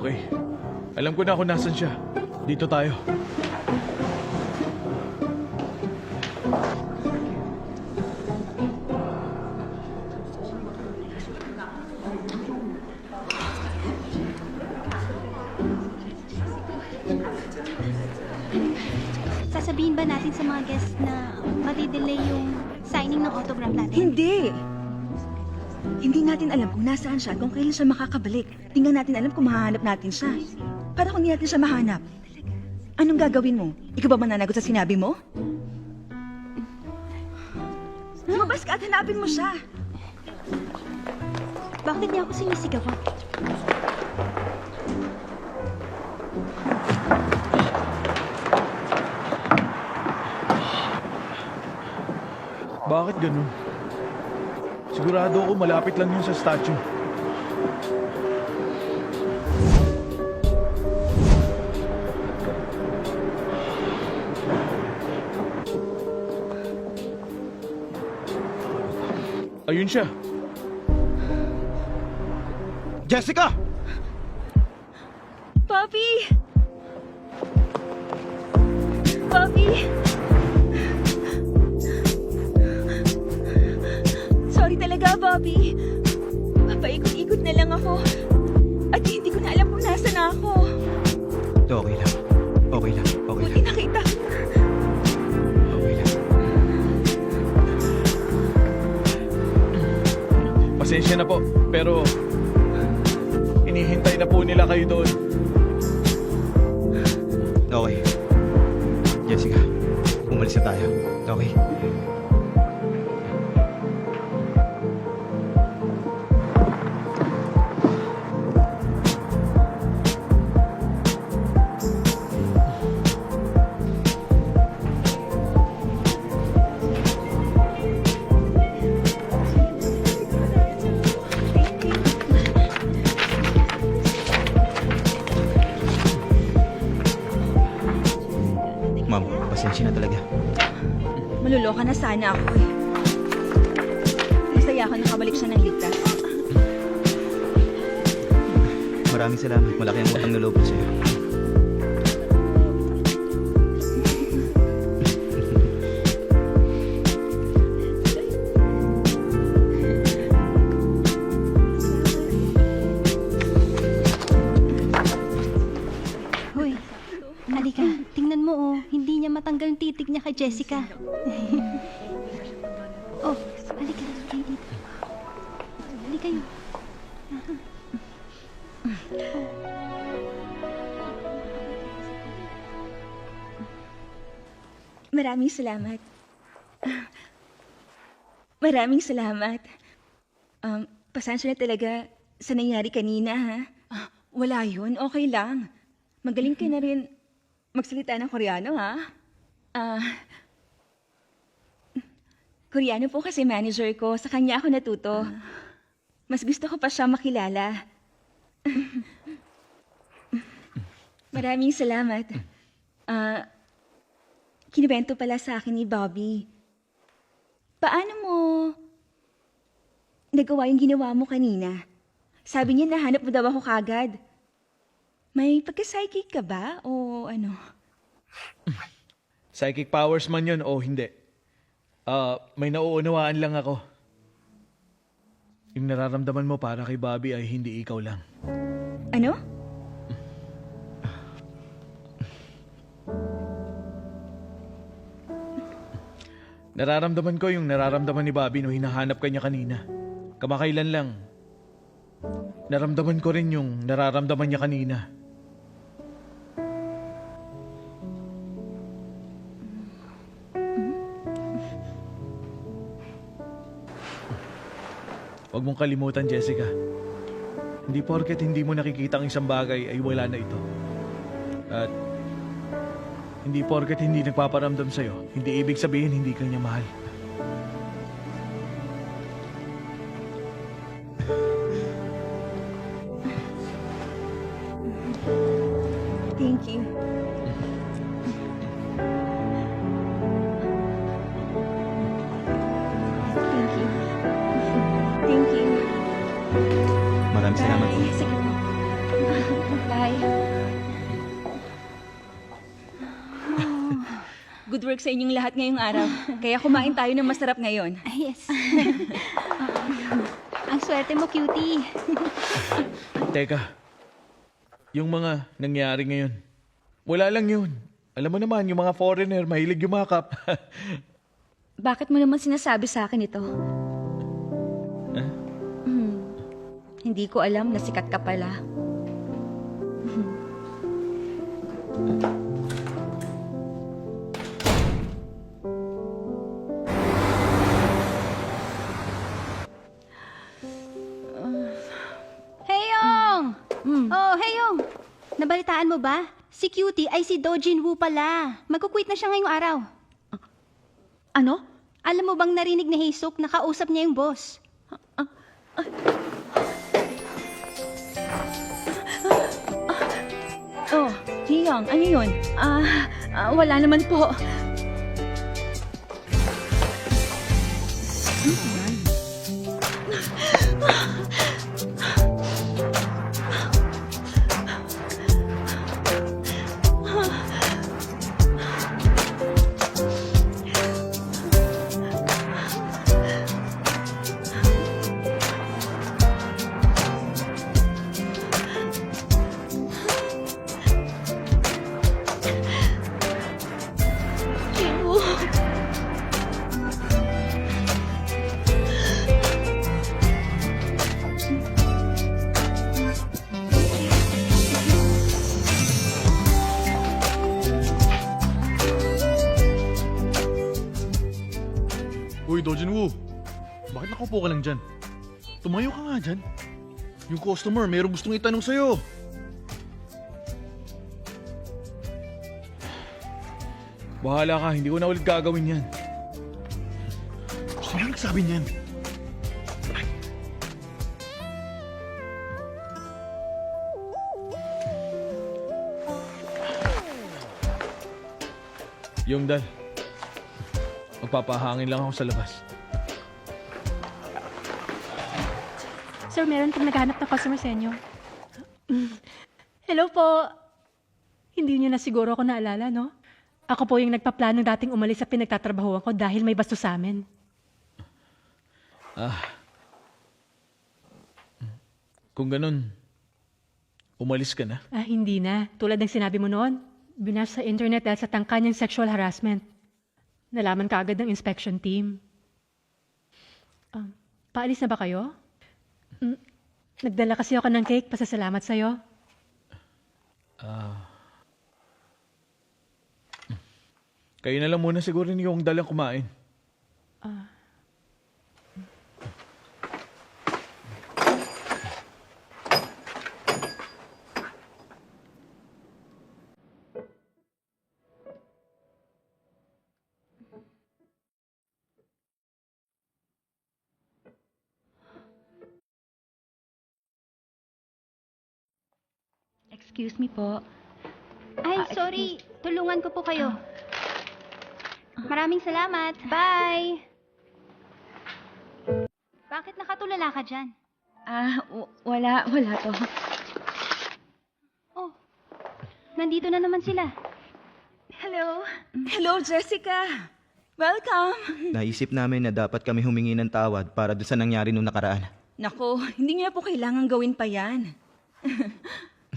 Okay. Alam ko na kung nasan siya. Dito tayo. Sasabihin ba natin sa mga guests na madidelay yung signing ng autograph natin? Hindi! Hindi natin alam kung nasaan siya at kung kailan siya makakabalik. Tingnan natin alam kung mahahanap natin siya. Para kung hindi natin siya mahanap. Anong gagawin mo? Ikaw ba mananagot sa sinabi mo? Lumabas ka at hanapin mo siya. Bakit niya ako sinisigawan? Bakit ganun? Sigurado ako malapit lang yun sa statue. Ayun siya. Jessica! Bobby! Bobby! Sorry talaga, Bobby. Papaikot-ikot na lang ako. At hindi ko na alam kung nasa na ako. Okay lang. Okay lang. Okay Buti lang. nakita. Okay lang. Pasensya na po, pero inihintay na po nila kayo doon. Okay. Jessica, umalis na tayo. Okay? Ma'am, pasensya na talaga. Maluloka na sana ako eh. Masaya ako nakabalik siya ng ligtas. Maraming salamat. Malaki ang utang na loob ko sa'yo. Hoy, halika. Tingnan mo oh. Hindi niya matanggal yung titig niya kay Jessica. Oh, halika. Kayo dito. Halika kayo. Maraming salamat. Maraming salamat. Pasensya na talaga sa nangyari kanina, ha? Wala yun. Okay lang. Magaling ka na rin magsalita ng Koreano, ha? Koreano po kasi manager ko. Sa kanya ako natuto. Mas gusto ko pa siya makilala. Maraming salamat. Kinibento pala sa akin ni Bobby. Paano mo nagawa yung ginawa mo kanina? Sabi niya nahanap mo daw ako kagad. May pagka-psychic ka ba? O ano? Psychic powers man yun o hindi. May nauunawaan lang ako. Yung nararamdaman mo para kay Bobby ay hindi ikaw lang. Ano? Nararamdaman ko yung nararamdaman ni Bobby nung hinahanap ka niya kanina. Kamakailan lang. Naramdaman ko rin yung nararamdaman niya kanina. Huwag mong kalimutan, Jessica. Hindi porket hindi mo nakikita ang isang bagay ay wala na ito. At hindi porket hindi nagpaparamdam sa'yo, hindi ibig sabihin hindi ka niya mahal. Thank you. Thank you. Thank you. Maraming salamat po. Bye. Sige po. Bye. Good work sa inyong lahat ngayong araw. Kaya kumain tayo ng masarap ngayon. Ay, yes. Ang swerte mo, cutie. Teka, yung mga nangyari ngayon, wala lang yun. Alam mo naman, yung mga foreigner, mahilig yumakap. Bakit mo naman sinasabi sa akin ito? Hindi ko alam na sikat ka pala. Heyong! Oh, Heyong! Nabalitaan mo ba? Si Cutie ay si Dojin Woo pala. Magkukwit na siya ngayong araw. Ano? Alam mo bang narinig ni Haesuk na kausap niya yung boss? Oh, Hiyang, ano yun? Wala naman po. Uy, Dojin-woo, bakit nakaupo ka lang dyan? Tumayo ka nga dyan. Yung customer, mayroong gustong itanong sa'yo. Bahala ka, hindi ko na ulit gagawin yan. Sino nagsabi niyan? Yung Dal, magpapahangin lang ako sa labas. Sir, meron pong naghanap na customer sa inyo. Hello po. Hindi niyo na siguro ako naalala, no? Ako po yung nagpaplanong dating umalis sa pinagtatrabahuan ko dahil may basto sa amin. Kung ganun, umalis ka na. Hindi na. Tulad ng sinabi mo noon, binash sa internet dahil sa tangka niyang sexual harassment. Nalaman ka agad ng inspection team. Paalis na ba kayo? Nagdala kasi ako ng cake, pasasalamat sa'yo. Kayo na lang muna siguro ni yung dalang kumain. Excuse me po. Ay, sorry. Tulungan ko po kayo. Maraming salamat. Bye! Bakit nakatulala ka dyan? Wala to. Oh, nandito na naman sila. Hello? Hello, Jessica. Welcome. Naisip namin na dapat kami humingi ng tawad para doon sa nangyari nung nakaraan. Nako, hindi niyo na po kailangan gawin pa yan.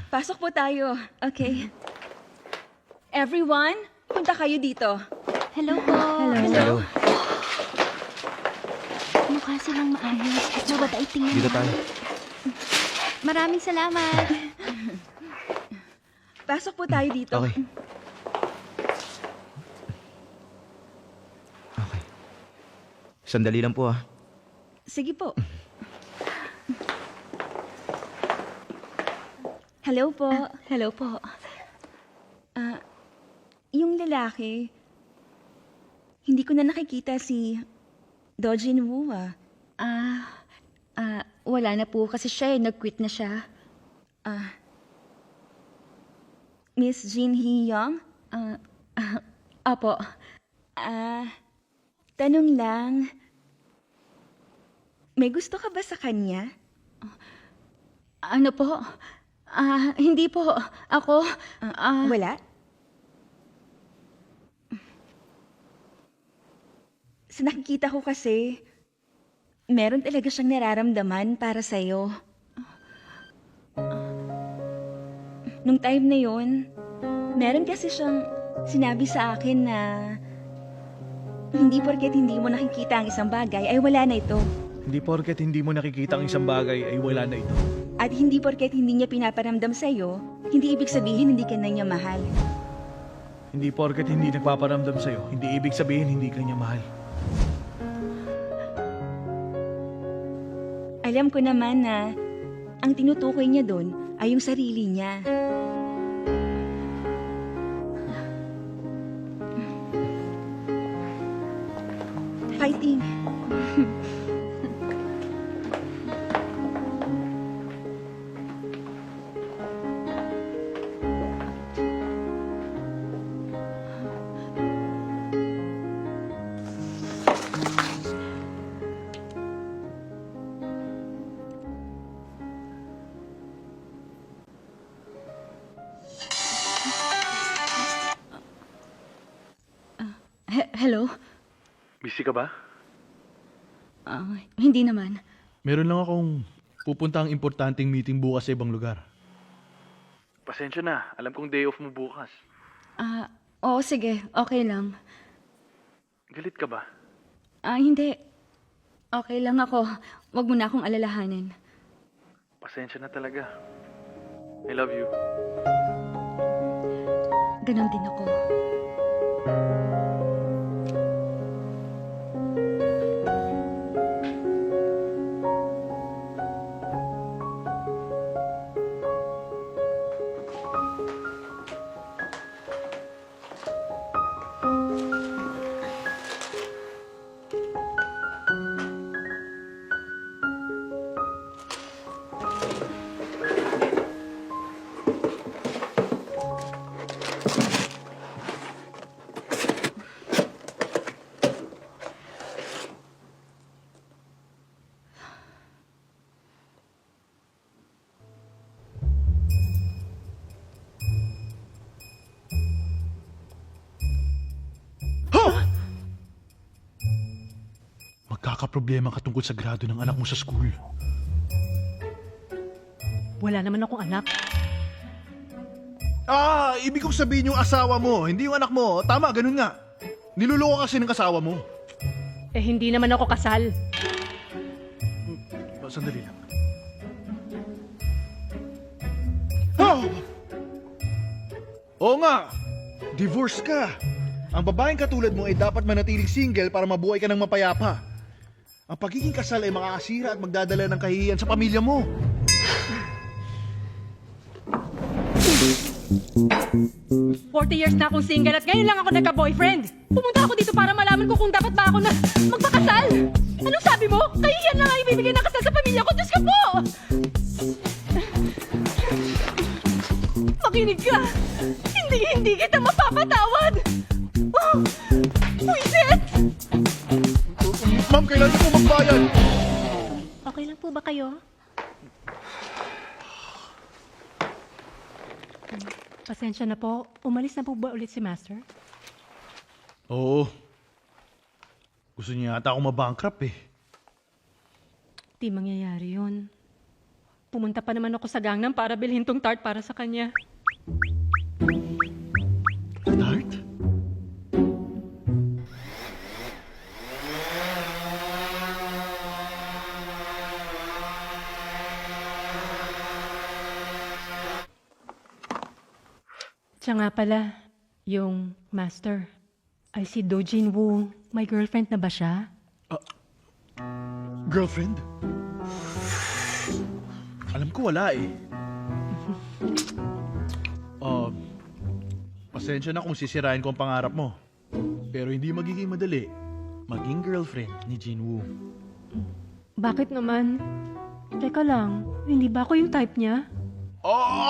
Pasok po tayo. Okay. Everyone, punta kayo dito. Hello po. Hello. Mukha silang maayos. Mababait tingnan. Dito tayo. Maraming salamat. Pasok po tayo dito. Okay. Okay. Sandali lang po ah. Sige po. Hello po. Hello po. Yung lalaki, hindi ko na nakikita si Dojin Woo wala na po kasi siya nag-quit na siya. Miss Jin Hee-young? Apo. Tanong lang, may gusto ka ba sa kanya? Ano po? Hindi po. Ako, Wala? Sa nakikita ko kasi, meron talaga siyang nararamdaman para sa'yo. Nung time na yon, meron kasi siyang sinabi sa akin na hindi porket hindi mo nakikita ang isang bagay ay wala na ito. Hindi porket hindi mo nakikita ang isang bagay ay wala na ito. At hindi porket hindi niya pinaparamdam sa'yo, hindi ibig sabihin hindi ka na niya mahal. Hindi porket hindi nagpaparamdam sa'yo, hindi ibig sabihin hindi ka niya mahal. Alam ko naman na ang tinutukoy niya doon ay yung sarili niya. Fighting. Hello? Busy ka ba? Hindi naman. Meron lang akong pupuntang importanteng meeting bukas sa ibang lugar. Pasensya na, alam kong day off mo bukas. Oo, sige. Okay lang. Galit ka ba? Hindi. Okay lang ako. Huwag mo na akong alalahanin. Pasensya na talaga. I love you. Ganon din ako. Magkakaproblema ka tungkol sa grado ng anak mo sa school. Wala naman akong anak. Ibig kong sabihin yung asawa mo, hindi yung anak mo. Tama, ganun nga. Niluloko kasi ng kasawa mo. Eh, hindi naman ako kasal. Sandali lang. Oo nga, divorce ka. Ang babaeng katulad mo ay dapat manatiling single para mabuhay ka ng mapayapa. Ang pagiging kasal ay makakasira at magdadala ng kahihiyan sa pamilya mo. Forty years na akong single at ngayon lang ako nagka-boyfriend. Pumunta ako dito para malaman ko kung dapat ba ako na magpakasal. Anong sabi mo? Kahihiyan lang ang ibibigay ng kasal sa pamilya ko. Diyos ko po! Makinig ka! Hindi kita mapapatawad! Oh, Buisit! Ma'am, kailangan ko magbayad. Okay lang po ba kayo? Pasensya na po. Umalis na po ba ulit si Master? Oo. Gusto niya yata akong mabankrupt eh. Di mangyayari yun. Pumunta pa naman ako sa Gangnam para bilhin tong tart para sa kanya. Tart? Siya nga pala, yung Master. Ay si Dojin Woo. May girlfriend na ba siya? Girlfriend? Alam ko wala eh. Pasensya na kung sisirain ko ang pangarap mo. Pero hindi magiging madali maging girlfriend ni Jinwoo. Bakit naman? Teka lang, hindi ba ako yung type niya?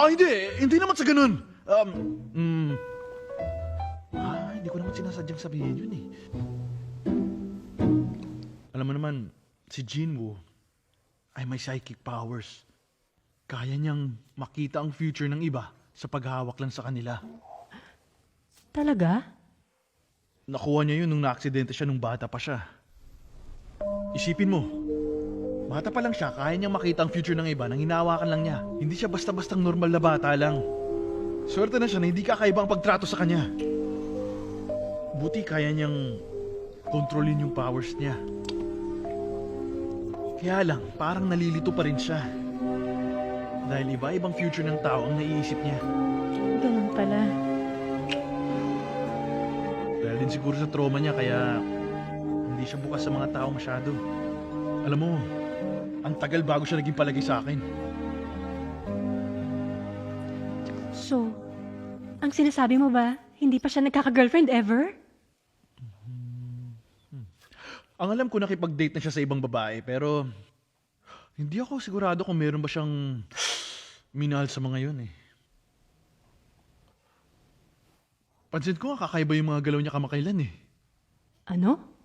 Hindi. Hindi naman sa ganun. Hindi ko naman sinasadyang sabihin yun eh. Alam mo naman, si Jinwoo ay may psychic powers. Kaya niyang makita ang future ng iba sa paghawak lang sa kanila. Talaga? nakuha niya yun nung naaksidente siya nung bata pa siya. Isipin mo, bata pa lang siya, kaya niyang makita ang future ng iba nang hinahawakan lang niya. Hindi siya basta-bastang normal na bata lang. Swerte na siya na hindi kakaiba ang pagtrato sa kanya. Buti kaya niyang kontrolin yung powers niya. Kaya lang, parang nalilito pa rin siya. Dahil iba-ibang future ng tao ang naiisip niya. Ganun pala. Dahil din siguro sa trauma niya, kaya hindi siya bukas sa mga tao masyado. Alam mo, ang tagal bago siya naging palagi sa akin. So, ang sinasabi mo ba, hindi pa siya nagkaka-girlfriend ever? Ang alam ko nakipag-date na siya sa ibang babae, pero hindi ako sigurado kung meron ba siyang minahal sa mga yun eh. Pansin ko nga kakaiba yung mga galaw niya kamakailan eh. Ano?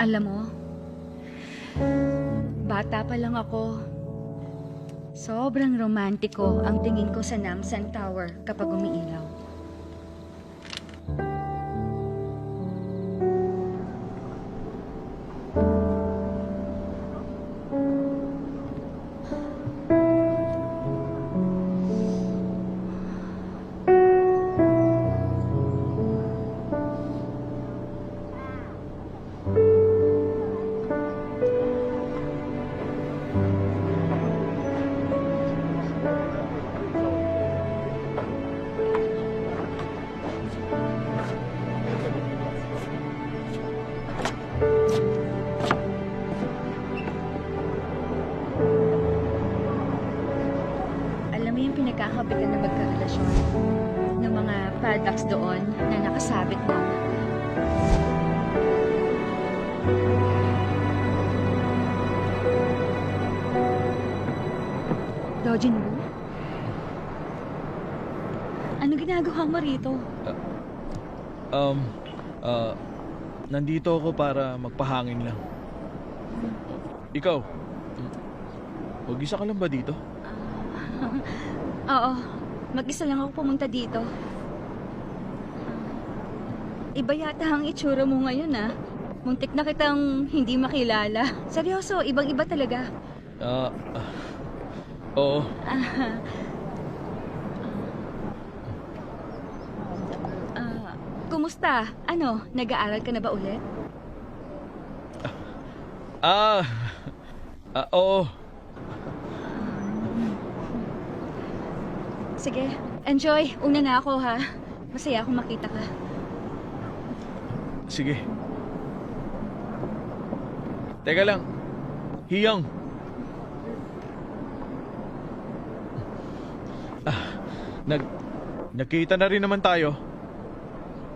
Alam mo, bata pa lang ako. Sobrang romantiko ang tingin ko sa Namsan Tower kapag umiilaw. Alam mo yung pinagkakabitan na magkarelasyon ng mga padlocks doon na nakasabit mo. Dojin Woo? Ano ginagawa mo rito? Nandito ako para magpahangin lang. Ikaw, mag-isa ka lang ba dito? Oo, mag-isa lang ako pumunta dito. Iba yata ang itsura mo ngayon, ah. Muntik na kitang hindi makilala. Seryoso, ibang-iba talaga. Oo. Kumusta? Ano, nag-aaral ka na ba ulit? Oo. Sige, enjoy. Una na ako, ha? Masaya akong makita ka. Sige. Teka lang. Hiyang. Nagkita na rin naman tayo.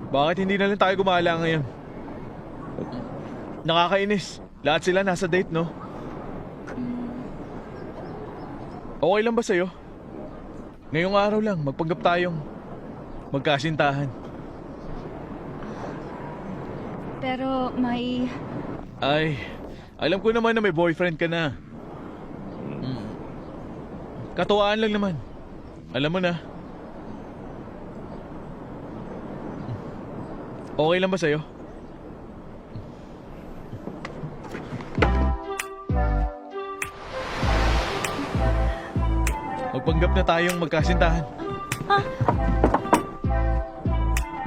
Bakit hindi na lang tayo gumala ngayon? Nakakainis. Lahat sila nasa date, no? Okay lang ba sa'yo? Ngayong araw lang, magpanggap tayong magkasintahan. Pero may... Ay, alam ko naman na may boyfriend ka na. Katuwaan lang naman. Alam mo na. Okay lang ba sa'yo? Magpanggap na tayong magkasintahan.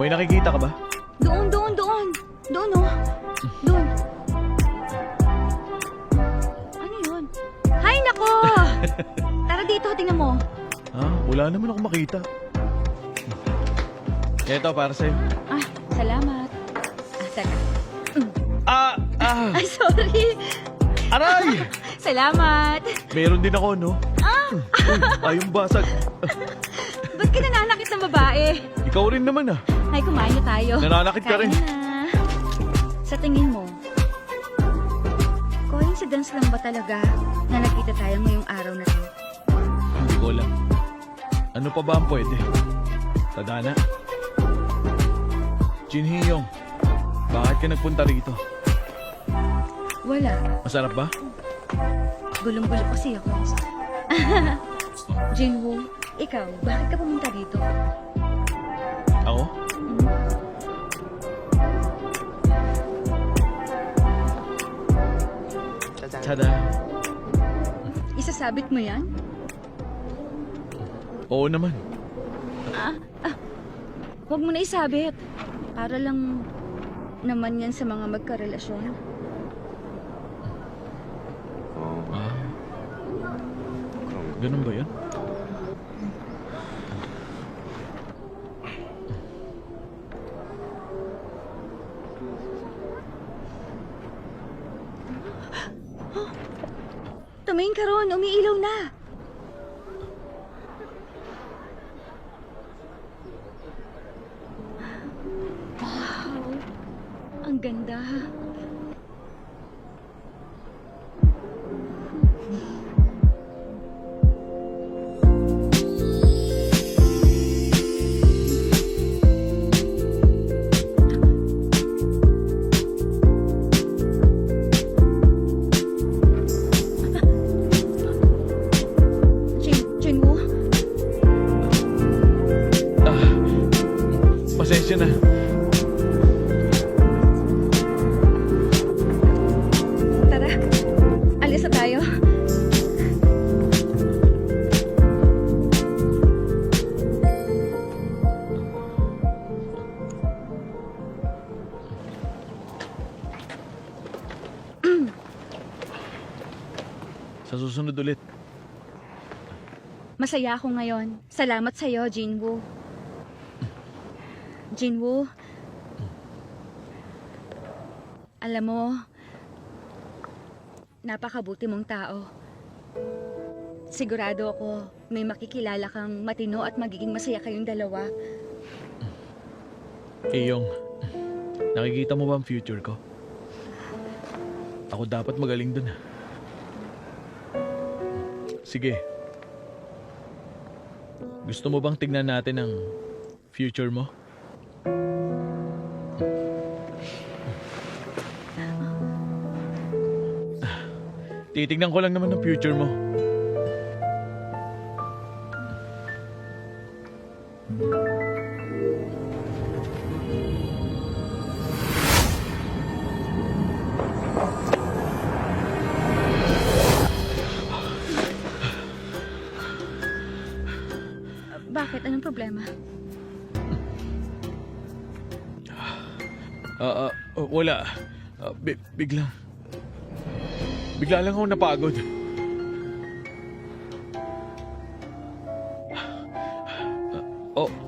May nakikita ka ba? Doon. Doon, oh. Doon. Ano yun? Hay, nako! Tara dito, tingnan mo. Wala naman ako makita. Ito, para sa'yo. Salamat. Teka. Ay, sorry. aray! Salamat. Meron din ako, no? Ayong basag. Ba't ka nananakit ng babae? Ikaw rin naman, Ay, kumain na tayo. Nananakit ka rin. Kain na. Sa tingin mo, Coincidence lang ba talaga na nakita tayo ngayong araw na to? Hindi ko alam. Ano pa ba ang pwede? Tadhana? Jin Hee-yong, bakit ka nagpunta rito? Wala. Masarap ba? Gulong-gulo kasi ako. Jinwoo, ikaw, bakit ka pumunta dito? Ako? Tada. Isasabit mo yan? Oo naman. Huwag mo na isabit. Para lang naman yan sa mga magkarelasyon. Ah. Ganun ba yan? Tumingin ka ron, umiilaw na. Wow, ang ganda. Jinwoo, Ah, pasensya na. tara. Alis na tayo. Sa susunod ulit. Masaya ako ngayon. Salamat sa'yo, Jinwoo. Jinwoo, alam mo, napakabuti mong tao. Sigurado ako may makikilala kang matino at magiging masaya kayong dalawa. Iyong, nakikita mo ba ang future ko? Ako dapat magaling dun. Sige. Gusto mo bang tignan natin ang future mo? Titignan ko lang naman ang future mo. Bakit? Anong problema? Wala. Biglang lang ako napagod.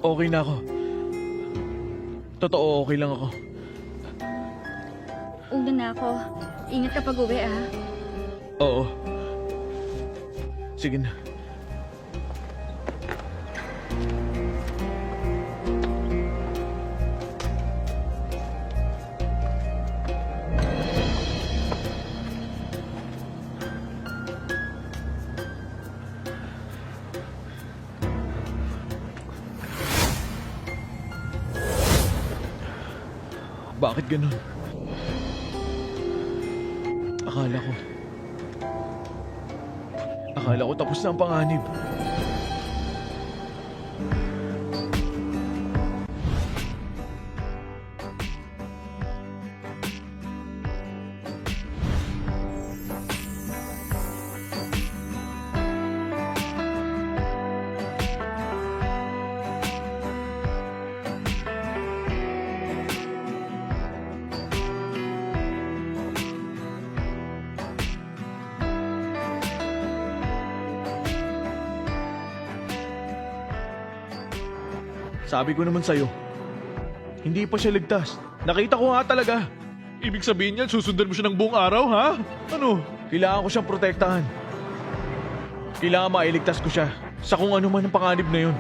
Okay na ako. Totoo, okay lang ako. Una na ako. Ingat ka pag uwi, ah. Oo. Sige na. Bakit ganun? Akala ko tapos na ang panganib. Sabi ko naman sa'yo, hindi pa siya ligtas. Nakita ko nga talaga. Ibig sabihin niyan, susundan mo siya ng buong araw, ha? Ano? Kailangan ko siyang protektahan. Kailangan mailigtas ko siya sa kung ano man ang panganib na yun.